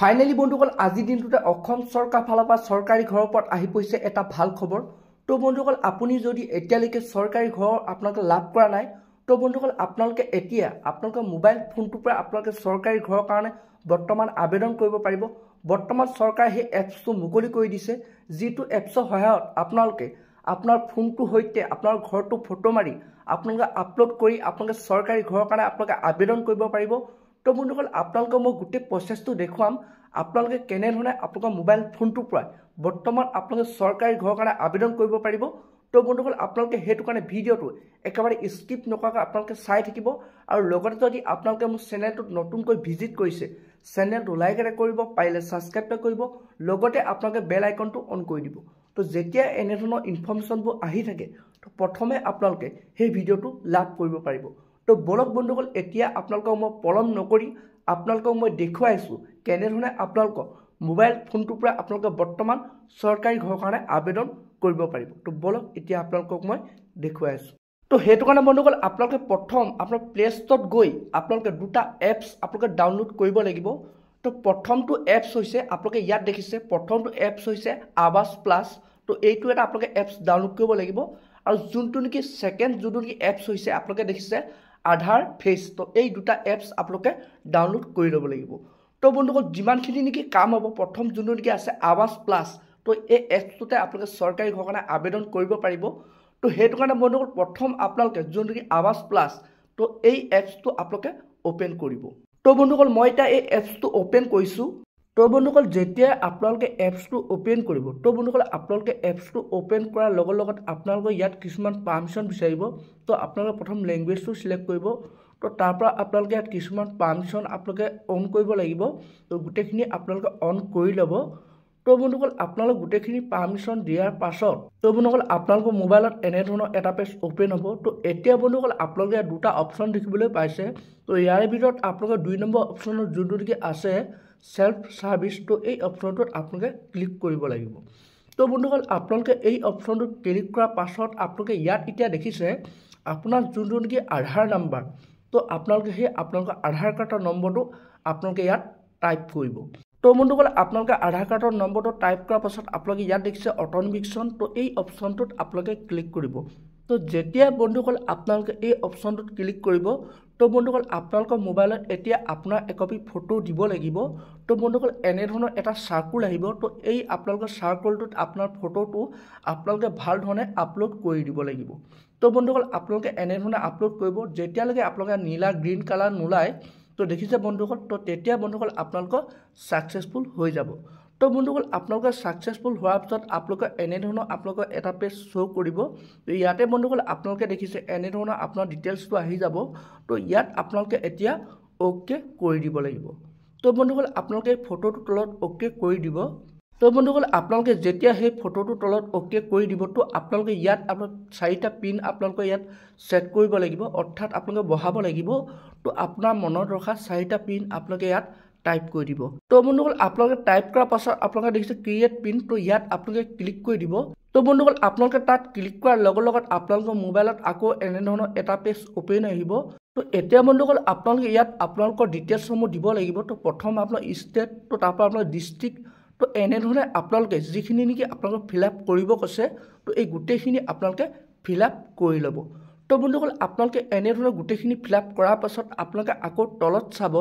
Finally বন্ধুসকল আজিৰ দিনটোতে অসম চৰকাৰ ফালৰ পৰা চৰকাৰী ঘৰৰ ওপৰত আহি পৰিছে এটা ভাল খবৰ। তো বন্ধুসকল আপুনি যদি এতিয়ালৈকে চৰকাৰী ঘৰ আপোনালোকে লাভ কৰা নাই, তো বন্ধুসকল আপোনালোকে এতিয়া আপোনালোকৰ মোবাইল ফোনটোৰ পৰা আপোনালোকে চৰকাৰী ঘৰৰ কাৰণে বৰ্তমান আবেদন কৰিব পাৰিব। বৰ্তমান চৰকাৰে সেই এপছটো মুকলি কৰি দিছে, যিটো এপছৰ সহায়ত আপোনালোকে আপোনাৰ ফোনটোৰ সৈতে আপোনাৰ ঘৰটো ফটো মাৰি আপোনালোকে আপলোড কৰি আপোনালোকে চৰকাৰী ঘৰৰ কাৰণে আপোনালোকে আবেদন কৰিব পাৰিব। তো বন্ধুসকল আপোনালোকক মই গোটেই প্ৰচেছটো দেখুৱাম, আপোনালোকে কেনেধৰণে আপোনালোকৰ মোবাইল ফোনটোৰ পৰা বৰ্তমান আপোনালোকে চৰকাৰী ঘৰৰ কাৰণে আবেদন কৰিব পাৰিব। তো বন্ধুসকল আপোনালোকে সেইটো কাৰণে ভিডিঅ'টো একেবাৰে স্কিপ নকৰাকৈ আপোনালোকে চাই থাকিব। আৰু লগতে যদি আপোনালোকে মোৰ চেনেলটোত নতুনকৈ ভিজিট কৰিছে, চেনেলটো লাইক এটা কৰিব, পাৰিলে ছাবস্ক্ৰাইব কৰিব, লগতে আপোনালোকে বেল আইকনটো অন কৰি দিব। তো যেতিয়া এনেধৰণৰ ইনফৰ্মেশ্যনবোৰ আহি থাকে, তো প্ৰথমে আপোনালোকে সেই ভিডিঅ'টো লাভ কৰিব পাৰিব। তো বলক বন্ধুসকল এতিয়া আপোনালোকক মই পলম নকৰি আপোনালোকক মই দেখুৱাইছোঁ কেনেধৰণে আপোনালোকৰ মোবাইল ফোনটোৰ পৰা আপোনালোকে বৰ্তমান চৰকাৰী ঘৰৰ কাৰণে আবেদন কৰিব পাৰিব। তো বলক এতিয়া আপোনালোকক মই দেখুৱাইছোঁ। তো সেইটো কাৰণে বন্ধুসকল আপোনালোকে প্ৰথম আপোনাৰ প্লে ষ্টৰত গৈ আপোনালোকে দুটা এপছ আপোনালোকে ডাউনলোড কৰিব লাগিব। তো প্ৰথমটো এপছ হৈছে আপোনালোকে ইয়াত দেখিছে, প্ৰথমটো এপছ হৈছে আৱাজ প্লাছ। তো এইটো এটা আপোনালোকে এপছ ডাউনলোড কৰিব লাগিব। আৰু যোনটো নেকি ছেকেণ্ড যোনটো নেকি এপছ হৈছে আপোনালোকে দেখিছে আধাৰ ফেচ। তো এই দুটা এপছ আপোনালোকে ডাউনলোড কৰি ল'ব লাগিব। তো বন্ধুসকল যিমানখিনি নেকি কাম হ'ব, প্ৰথম যোনটো নেকি আছে আৱাজ প্লাছ, তো এই এপছটোতে আপোনালোকে চৰকাৰী ঘৰৰ কাৰণে আবেদন কৰিব পাৰিব। তো সেইটো কাৰণে বন্ধুসকল প্ৰথম আপোনালোকে যোনটো নেকি আৱাজ প্লাছ, তো এই এপছটো আপোনালোকে অ'পেন কৰিব। তো বন্ধুসকল মই এতিয়া এই এপছটো অ'পেন কৰিছোঁ। তো বন্ধুসকল যেতিয়া আপোনালোকে এপছটো অ'পেন কৰিব, তো বন্ধুসকল আপোনালোকে এপছটো অ'পেন কৰাৰ লগত আপোনালোকে ইয়াত কিছুমান পাৰ্মিশ্যন বিচাৰিব। তো আপোনালোকে প্ৰথম লেংগুৱেজটো চিলেক্ট কৰিব। তো তাৰ পৰা আপোনালোকে ইয়াত কিছুমান পাৰ্মিশ্যন আপোনালোকে অন কৰিব লাগিব। তো গোটেইখিনি আপোনালোকে অন কৰি ল'ব। তো বন্ধুসকল আপোনালোক গোটেইখিনি পাৰ্মিশ্যন দিয়াৰ পাছত তো বন্ধুসকল আপোনালোকৰ মোবাইলত এনেধৰণৰ এটা পেজ অ'পেন হ'ব। তো এতিয়া বন্ধুসকল আপোনালোকে ইয়াত দুটা অপশ্যন দেখিবলৈ পাইছে। তো ইয়াৰে ভিতৰত আপোনালোকে 2 নম্বৰ অপশ্যনত যোনটো নেকি আছে সেল্ফ সাৰ্ভিস, তো এই অপশ্যনটোত আপোনালোকে ক্লিক কৰিব লাগিব। তো বন্ধুসকল আপোনালোকে এই অপশ্যনটোত ক্লিক কৰাৰ পাছত আপোনালোকে ইয়াত এতিয়া দেখিছে আপোনাৰ যোনটো নেকি আধাৰ নাম্বাৰ, তো আপোনালোকে সেই আপোনালোকৰ আধাৰ কাৰ্ডৰ নম্বৰটো আপোনালোকে ইয়াত টাইপ কৰিব। তো বন্ধুসকল আপোনালোকে আধাৰ কাৰ্ডৰ নম্বৰটো টাইপ কৰাৰ পাছত আপোনালোকে ইয়াত দেখিছে অথেণ্টিকেশ্যন, তো এই অপশ্যনটোত আপোনালোকে ক্লিক কৰিব। তো যেতিয়া বন্ধুসকল আপোনালোকে এই অপশ্যনটোত ক্লিক কৰিব, তো বন্ধুসকল আপোনালোকৰ মোবাইলত এতিয়া আপোনাৰ একপি ফটো দিব লাগিব। তো বন্ধুসকল এনেধৰণৰ এটা চাৰ্কুল আহিব। তো এই আপোনালোকৰ চাৰ্কুলটোত আপোনাৰ ফটোটো আপোনালোকে ভাল ধৰণে আপলোড কৰি দিব লাগিব। তো বন্ধুসকল আপোনালোকে এনেধৰণে আপলোড কৰিব যেতিয়ালৈকে আপোনালোকে নীলা গ্ৰীণ কালাৰ নোলায়। তো দেখিছে বন্ধুসকল, তো তেতিয়া বন্ধুসকল আপোনালোকৰ ছাকচেছফুল হৈ যাব। তো বন্ধুসকল আপোনালোকে ছাকচেছফুল হোৱাৰ পিছত আপোনালোকে এনেধৰণৰ আপোনালোকৰ এটা পেজ শ্ব' কৰিব। তো ইয়াতে বন্ধুসকল আপোনালোকে দেখিছে এনেধৰণৰ আপোনাৰ ডিটেইলছটো আহি যাব। তো ইয়াত আপোনালোকে এতিয়া অ'কে কৰি দিব লাগিব। তো বন্ধুসকল আপোনালোকে ফটোটোৰ তলত অ'কে কৰি দিব। তো বন্ধুসকল আপোনালোকে যেতিয়া সেই ফটোটোৰ তলত অ'কে কৰি দিব, তো আপোনালোকে ইয়াত আপোনালোক 4টা পিন আপোনালোকে ইয়াত ছেট কৰিব লাগিব, অৰ্থাৎ আপোনালোকে বহাব লাগিব। তো আপোনাৰ মনত ৰখা 4টা পিন আপোনালোকে ইয়াত টাইপ কৰি দিব। তো বন্ধুসকল আপোনালোকে টাইপ কৰাৰ পাছত আপোনালোকে দেখিছে ক্ৰিয়েট পিন, তো ইয়াত আপোনালোকে ক্লিক কৰি দিব। তো বন্ধুসকল আপোনালোকে তাত ক্লিক কৰাৰ লগত আপোনালোকৰ মোবাইলত আকৌ এনেধৰণৰ এটা পেজ অ'পেন আহিব। তো এতিয়া বন্ধুসকল আপোনালোকে ইয়াত আপোনালোকৰ ডিটেইলছসমূহ দিব লাগিব। তো প্ৰথম আপোনাৰ ষ্টেট, তো তাৰপৰা আপোনাৰ ডিষ্ট্ৰিক্ট, তো এনেধৰণে আপোনালোকে যিখিনি নেকি আপোনালোকে ফিল আপ কৰিব কৈছে, তো এই গোটেইখিনি আপোনালোকে ফিল আপ কৰি ল'ব। তো বন্ধুসকল আপোনালোকে এনেধৰণে গোটেইখিনি ফিল আপ কৰাৰ পাছত আপোনালোকে আকৌ তলত চাব।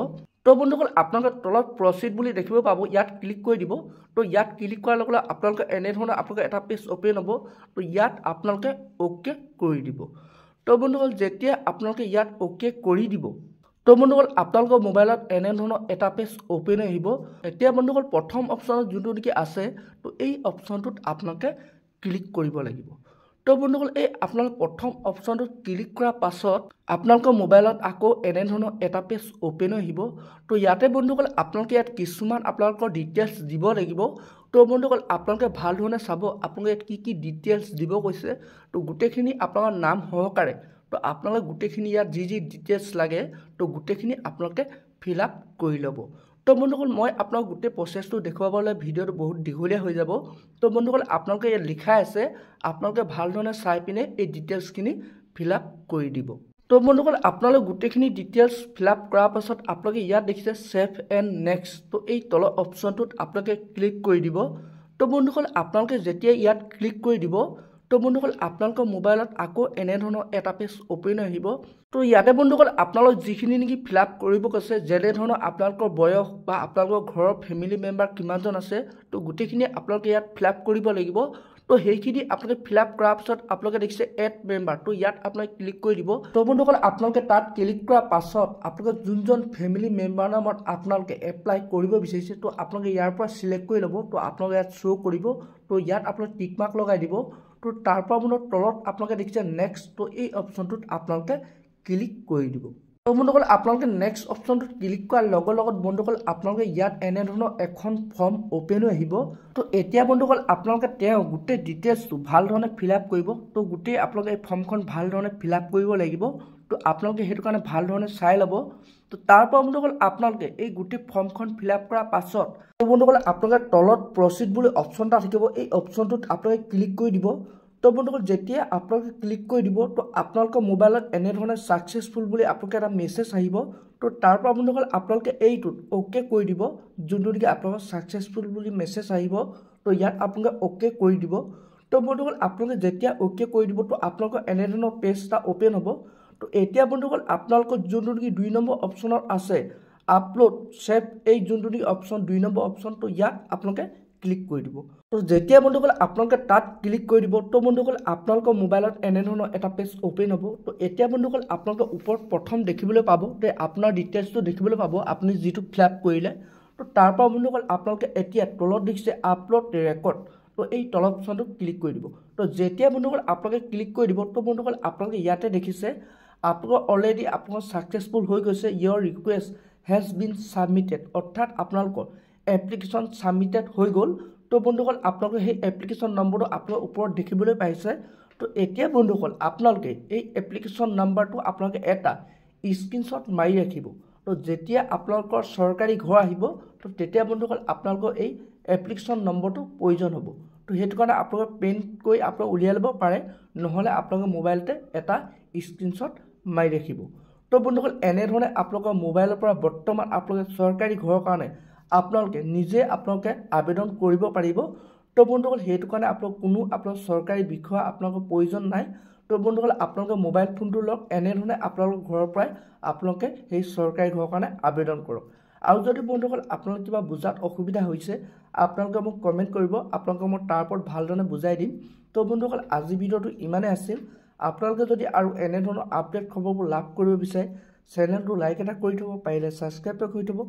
তো বন্ধুসকল আপোনালোকে তলত প্ৰচিড বুলি দেখিব পাব, ইয়াত ক্লিক কৰি দিব। তো ইয়াত ক্লিক কৰাৰ লগে আপোনালোকে এনেধৰণে আপোনালোকে এটা পেজ অ'পেন হ'ব। তো ইয়াত আপোনালোকে অ'কে কৰি দিব। তো বন্ধুসকল যেতিয়া আপোনালোকে ইয়াত অ'কে কৰি দিব, তো বন্ধুসকল আপোনালোকৰ মোবাইলত এনেধৰণৰ এটা পেজ অ'পেন আহিব। এতিয়া বন্ধুসকল প্ৰথম অপশ্যনত যোনটো নেকি আছে, তো এই অপশ্যনটোত আপোনালোকে ক্লিক কৰিব লাগিব। তো বন্ধুসকল এই আপোনালোকে প্ৰথম অপশ্যনটোত ক্লিক কৰাৰ পাছত আপোনালোকৰ মোবাইলত আকৌ এনেধৰণৰ এটা পেজ অ'পেন আহিব। তো ইয়াতে বন্ধুসকল আপোনালোকে ইয়াত কিছুমান আপোনালোকৰ ডিটেইলছ দিব লাগিব। তো বন্ধুসকল আপোনালোকে ভাল ধৰণে চাব আপোনালোকে ইয়াত কি ডিটেইলছ দিব কৈছে। তো গোটেইখিনি আপোনালোকৰ নাম সহকাৰে, তো আপোনালোকে গোটেইখিনি ইয়াত যি ডিটেইলছ লাগে, তো গোটেইখিনি আপোনালোকে ফিল আপ কৰি ল'ব। তো বন্ধুসকল মই আপোনাক গোটেই প্ৰচেছটো দেখুৱাবলৈ ভিডিঅ'টো বহুত দীঘলীয়া হৈ যাব। তো বন্ধুসকল আপোনালোকে ইয়াত লিখা আছে, আপোনালোকে ভাল ধৰণে চাই পিনে এই ডিটেইলছখিনি ফিল আপ কৰি দিব। তো বন্ধুসকল আপোনালোকে গোটেইখিনি ডিটেইলছ ফিল আপ কৰাৰ পাছত আপোনালোকে ইয়াত দেখিছে সেভ এণ্ড নেক্সট। তো এই তলৰ অপশ্যনটোত আপোনালোকে ক্লিক কৰি দিব। তো বন্ধুসকল আপোনালোকে যেতিয়া ইয়াত ক্লিক কৰি দিব তো বন্ধুসকল আপোনালোকৰ মোবাইলত আকৌ এনেধৰণৰ এটা পেজ অপেন আহিব। তো ইয়াতে বন্ধুসকল আপোনালোক যিখিনি নেকি ফিল আপ কৰিব কৈছে যেনেধৰণৰ আপোনালোকৰ বয়স বা আপোনালোকৰ ঘৰৰ ফেমিলি মেম্বাৰ কিমানজন আছে তো গোটেইখিনি আপোনালোকে ইয়াত ফিল আপ কৰিব লাগিব। তো সেইখিনি আপোনালোকে ফিল আপ কৰাৰ পাছত আপোনালোকে দেখিছে এড মেম্বাৰ। তো ইয়াত আপোনালোকে ক্লিক কৰি দিব। তো বন্ধুসকল আপোনালোকে তাত ক্লিক কৰাৰ পাছত আপোনালোকে যোনজন ফেমিলি মেম্বাৰ নামত আপোনালোকে এপ্লাই কৰিব বিচাৰিছে তো আপোনালোকে ইয়াৰ পৰা চিলেক্ট কৰি ল'ব। তো আপোনালোকে ইয়াত শ্ব' কৰিব। তো ইয়াত আপোনালোকে টিক মাৰ্ক লগাই দিব। তো তাৰ পৰা বন্ধু তলত আপোনালোকে দেখিছে নেক্সট। তো এই অপশ্যনটোত আপোনালোকে ক্লিক কৰি দিব। তো বন্ধুসকল আপোনালোকে নেক্সট অপশ্যনটোত ক্লিক কৰাৰ লগত বন্ধুসকল আপোনালোকে ইয়াত এনেধৰণৰ এখন ফৰ্ম অপেন হৈ আহিব। তো এতিয়া বন্ধুসকল আপোনালোকে তেওঁ গোটেই ডিটেইলছটো ভালধৰণে ফিল আপ কৰিব। তো গোটেই আপোনালোকে এই ফৰ্মখন ভালধৰণে ফিল আপ কৰিব লাগিব। তো আপোনালোকে সেইটো কাৰণে ভালধৰণে চাই ল'ব। তো তাৰ পৰা বন্ধুসকল আপোনালোকে এই গোটেই ফৰ্মখন ফিল আপ কৰাৰ পাছত তো বন্ধুসকল আপোনালোকে তলত প্ৰচিড বুলি অপশ্যন এটা থাকিব। এই অপশ্যনটোত আপোনালোকে ক্লিক কৰি দিব। তো বন্ধুসকল যেতিয়া আপোনালোকে ক্লিক কৰি দিব তো আপোনালোকৰ মোবাইলত এনেধৰণে ছাকচেছফুল বুলি আপোনালোকে এটা মেছেজ আহিব। তো তাৰ পৰা বন্ধুসকল আপোনালোকে এইটোত অ'কে কৰি দিব। যোনটো নেকি আপোনালোকৰ ছাকচেছফুল বুলি মেছেজ আহিব তো ইয়াত আপোনালোকে অ'কে কৰি দিব। তো বন্ধুসকল আপোনালোকে যেতিয়া অ'কে কৰি দিব তো আপোনালোকৰ এনেধৰণৰ পেজ এটা অ'পেন হ'ব। তো এতিয়া বন্ধুসকল আপোনালোকৰ যোনটো নেকি 2 নম্বৰ অপশ্যনত আছে আপলোড সেভ এই যোনটো নেকি অপশ্যন 2 নম্বৰ অপশ্যন তো ইয়াত আপোনালোকে ক্লিক কৰি দিব। তো যেতিয়া বন্ধুসকল আপোনালোকে তাত ক্লিক কৰি দিব তো বন্ধুসকল আপোনালোকৰ মোবাইলত এনেধৰণৰ এটা পেজ অ'পেন হ'ব। তো এতিয়া বন্ধুসকল আপোনালোকে ওপৰত প্ৰথম দেখিবলৈ পাব যে আপোনাৰ ডিটেইলছটো দেখিবলৈ পাব আপুনি যিটো ফিল আপ কৰিলে। তো তাৰ পৰা বন্ধুসকল আপোনালোকে এতিয়া তলত দেখিছে আপলোড ৰেকৰ্ড। তো এই তলৰ অপশ্যনটোত ক্লিক কৰি দিব। তো যেতিয়া বন্ধুসকল আপোনালোকে ক্লিক কৰি দিব তো বন্ধুসকল আপোনালোকে ইয়াতে দেখিছে আপোনালোকৰ অলৰেডি আপোনালোকৰ ছাকচেছফুল হৈ গৈছে। ইয়ৰ ৰিকুৱেষ্ট হেজ বিন ছাবমিটেড অৰ্থাৎ আপোনালোকৰ এপ্লিকেশ্যন ছাবমিটেড হৈ গ'ল। তো বন্ধুসকল আপোনালোকে সেই এপ্লিকেশ্যন নম্বৰটো আপোনালোকৰ ওপৰত দেখিবলৈ পাইছে। তো এতিয়া বন্ধুসকল আপোনালোকে এই এপ্লিকেশ্যন নম্বৰটো আপোনালোকে এটা স্ক্ৰীনশ্বট মাৰি ৰাখিব। তো যেতিয়া আপোনালোকৰ চৰকাৰী ঘৰ আহিব তো তেতিয়া বন্ধুসকল আপোনালোকৰ এই এপ্লিকেশ্যন নম্বৰটো প্ৰয়োজন হ'ব। তো সেইটো কাৰণে আপোনালোকে প্ৰিণ্ট কৰি আপোনালোকে উলিয়াই ল'ব পাৰে, নহ'লে আপোনালোকৰ মোবাইলতে এটা স্ক্ৰীনশ্বট মাৰি ৰাখিব। তো বন্ধুসকল এনেধৰণে আপোনালোকৰ মোবাইলৰ পৰা বৰ্তমান আপোনালোকে চৰকাৰী ঘৰৰ কাৰণে আপোনালোকে নিজে আপোনালোকে আবেদন কৰিব পাৰিব। তো বন্ধুসকল সেইটো কাৰণে আপোনালোক কোনো আপোনালোকৰ চৰকাৰী বিষয়া আপোনালোকৰ প্ৰয়োজন নাই। তো বন্ধুসকল আপোনালোকে মোবাইল ফোনটো লওক এনেধৰণে আপোনালোকৰ ঘৰৰ পৰাই আপোনালোকে সেই চৰকাৰী ঘৰৰ কাৰণে আবেদন কৰক। আৰু যদি বন্ধুসকল আপোনালোকে কিবা বুজাত অসুবিধা হৈছে আপোনালোকে মোক কমেণ্ট কৰিব, আপোনালোকক মই তাৰ ওপৰত ভালধৰণে বুজাই দিম। তো বন্ধুসকল আজি ভিডিঅ'টো ইমানেই আছিল। আপোনালোকে যদি আৰু এনেধৰণৰ আপডেট খবৰবোৰ লাভ কৰিব বিচাৰে চেনেলটো লাইক এটা কৰি থ'ব, পাৰিলে ছাবস্ক্ৰাইব কৰি থ'ব।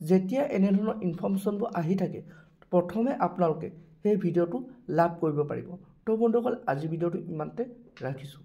যেতিয়া এনেধৰণৰ ইনফৰ্মেশ্যনবোৰ আহি থাকে প্ৰথমে আপোনালোকে সেই ভিডিঅ'টো লাভ কৰিব পাৰিব। তো বন্ধুসকল আজি ভিডিঅ'টো ইমানতে ৰাখিছোঁ।